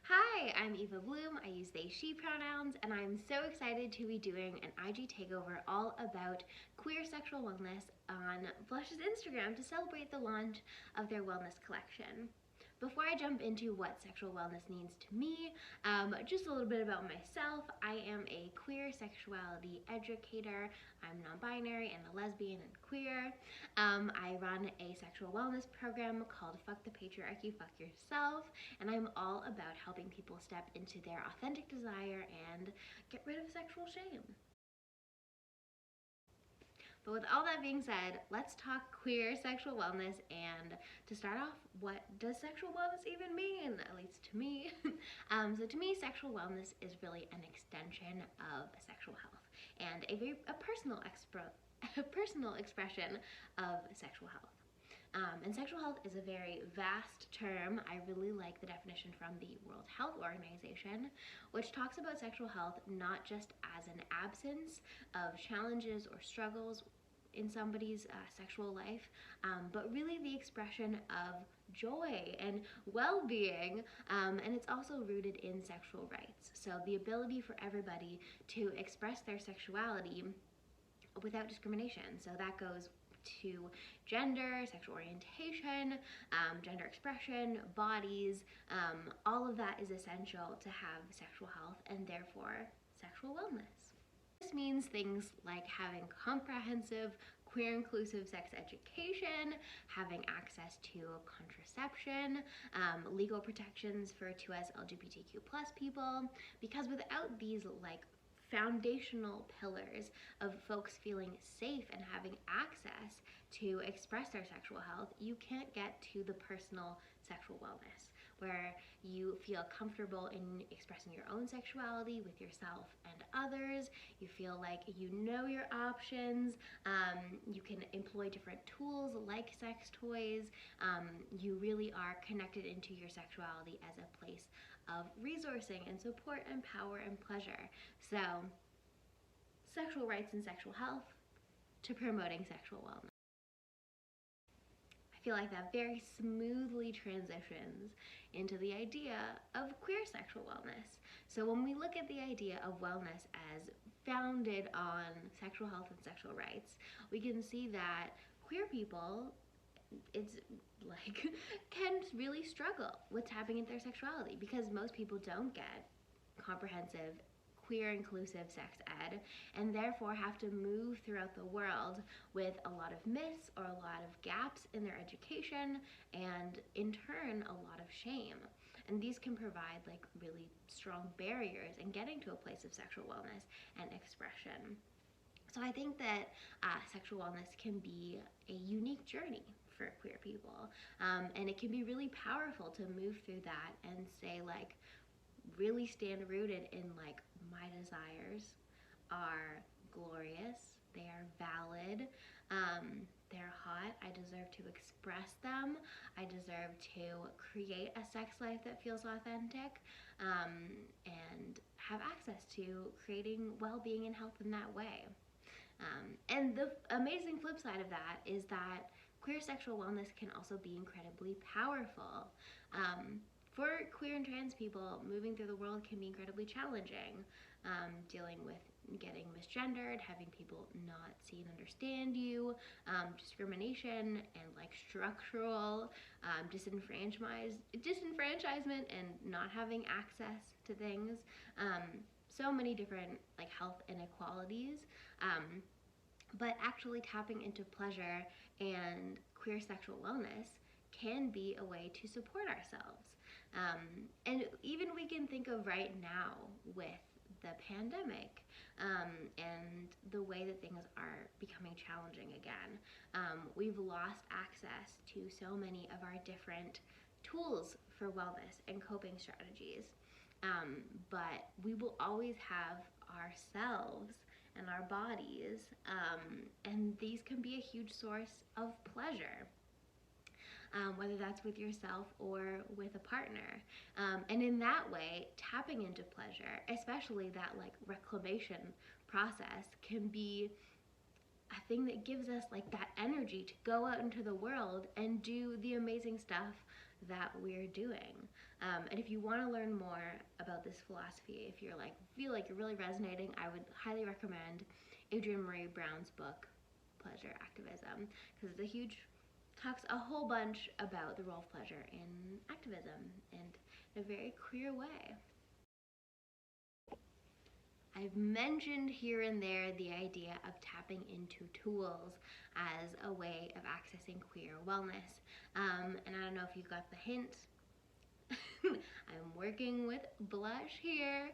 Hi, I'm Eva Bloom. I use they, she pronouns, and I'm so excited to be doing an IG takeover all about queer sexual wellness on Blush's Instagram to celebrate the launch of their wellness collection. Before I jump into what sexual wellness means to me, just a little bit about myself. I am a queer sexuality educator. I'm non-binary and a lesbian and queer. I run a sexual wellness program called Fuck the Patriarchy, Fuck Yourself, and I'm all about helping people step into their authentic desire and get rid of sexual shame. But with all that being said, let's talk queer sexual wellness. And to start off, what does sexual wellness even mean? At least to me. So to me, sexual wellness is really an extension of sexual health and a personal expression of sexual health. And sexual health is a very vast term. I really like the definition from the World Health Organization, which talks about sexual health not just as an absence of challenges or struggles in somebody's sexual life, but really the expression of joy and well-being, and it's also rooted in sexual rights. So the ability for everybody to express their sexuality without discrimination. So that goes to gender, sexual orientation, gender expression, bodies. All of that is essential to have sexual health and therefore sexual wellness. This means things like having comprehensive queer inclusive sex education, having access to contraception, legal protections for 2S LGBTQ+ people, because without these foundational pillars of folks feeling safe and having access to express their sexual health, you can't get to the personal sexual wellness, where you feel comfortable in expressing your own sexuality with yourself and others. You feel like you know your options. You can employ different tools like sex toys. You really are connected into your sexuality as a place of resourcing and support and power and pleasure. So, sexual rights and sexual health to promoting sexual wellness. I feel like that very smoothly transitions into the idea of queer sexual wellness. So when we look at the idea of wellness as founded on sexual health and sexual rights, we can see that queer people can really struggle with tapping into their sexuality because most people don't get comprehensive queer inclusive sex ed and therefore have to move throughout the world with a lot of myths or a lot of gaps in their education and in turn a lot of shame. And these can provide really strong barriers in getting to a place of sexual wellness and expression. So I think that sexual wellness can be a unique journey for queer people, and it can be really powerful to move through that and say really stand rooted in my desires are glorious, they are valid, they're hot, I deserve to express them, I deserve to create a sex life that feels authentic, and have access to creating well-being and health in that way. And the amazing flip side of that is that queer sexual wellness can also be incredibly powerful. For queer and trans people, moving through the world can be incredibly challenging. Dealing with getting misgendered, having people not see and understand you, discrimination and structural disenfranchisement and not having access to things. So many different health inequalities. But actually tapping into pleasure and queer sexual wellness can be a way to support ourselves. And even we can think of right now with the pandemic and the way that things are becoming challenging again. We've lost access to so many of our different tools for wellness and coping strategies. But we will always have ourselves and our bodies, and these can be a huge source of pleasure. Whether that's with yourself or with a partner. And in that way, tapping into pleasure, especially that reclamation process, can be a thing that gives us that energy to go out into the world and do the amazing stuff that we're doing. And if you want to learn more about this philosophy, if you're feel like you're really resonating, I would highly recommend Adrienne Maree Brown's book, Pleasure Activism, because talks a whole bunch about the role of pleasure in activism and in a very queer way. I've mentioned here and there the idea of tapping into tools as a way of accessing queer wellness. And I don't know if you got the hint. I'm working with Blush here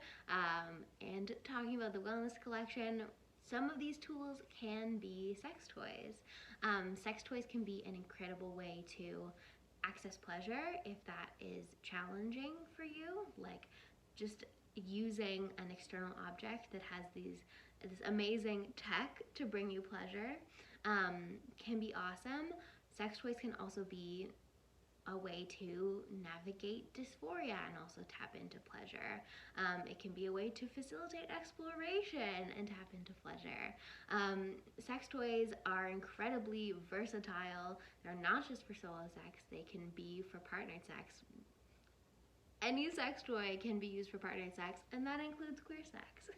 and talking about the wellness collection. Some of these tools can be sex toys. Sex toys can be an incredible way to access pleasure if that is challenging for you, like just using an external object that has this amazing tech to bring you pleasure can be awesome. Sex toys can also be a way to navigate dysphoria and also tap into pleasure. It can be a way to facilitate exploration and tap into pleasure. Sex toys are incredibly versatile. They're not just for solo sex, they can be for partnered sex. Any sex toy can be used for partnered sex, and that includes queer sex.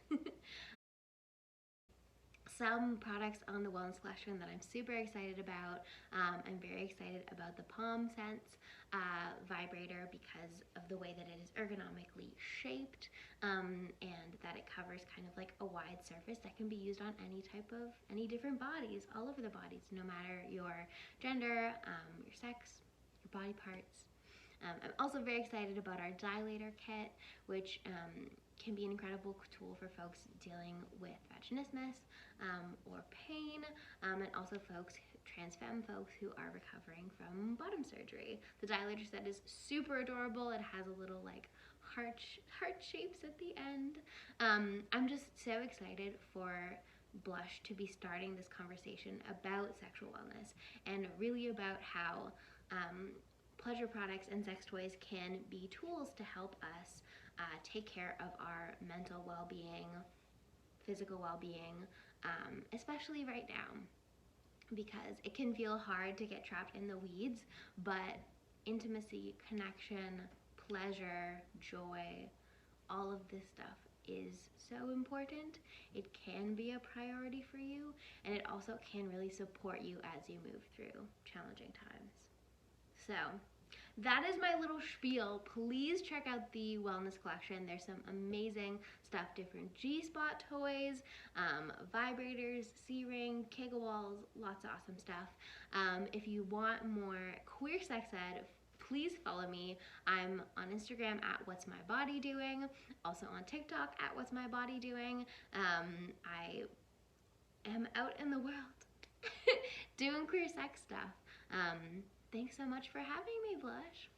Some products on the wellness collection that I'm super excited about. I'm very excited about the Palm Sense vibrator because of the way that it is ergonomically shaped and that it covers kind of like a wide surface that can be used on any different bodies, all over the bodies, no matter your gender, your sex, your body parts. I'm also very excited about our dilator kit, which can be an incredible tool for folks dealing with vaginismus or pain, and also trans femme folks who are recovering from bottom surgery. The dilator set is super adorable. It has a little heart shapes at the end. I'm just so excited for Blush to be starting this conversation about sexual wellness and really about how pleasure products and sex toys can be tools to help us take care of our mental well-being, physical well-being, especially right now, because it can feel hard to get trapped in the weeds, but intimacy, connection, pleasure, joy, all of this stuff is so important. It can be a priority for you, and it also can really support you as you move through challenging times. So that is my little spiel. Please check out the wellness collection. There's some amazing stuff, different G-spot toys, vibrators, C-ring, Kegel walls, lots of awesome stuff. If you want more queer sex ed, please follow me. I'm on Instagram at What's My Body Doing, also on TikTok at What's My Body Doing. I am out in the world doing queer sex stuff. Thanks so much for having me, Blush.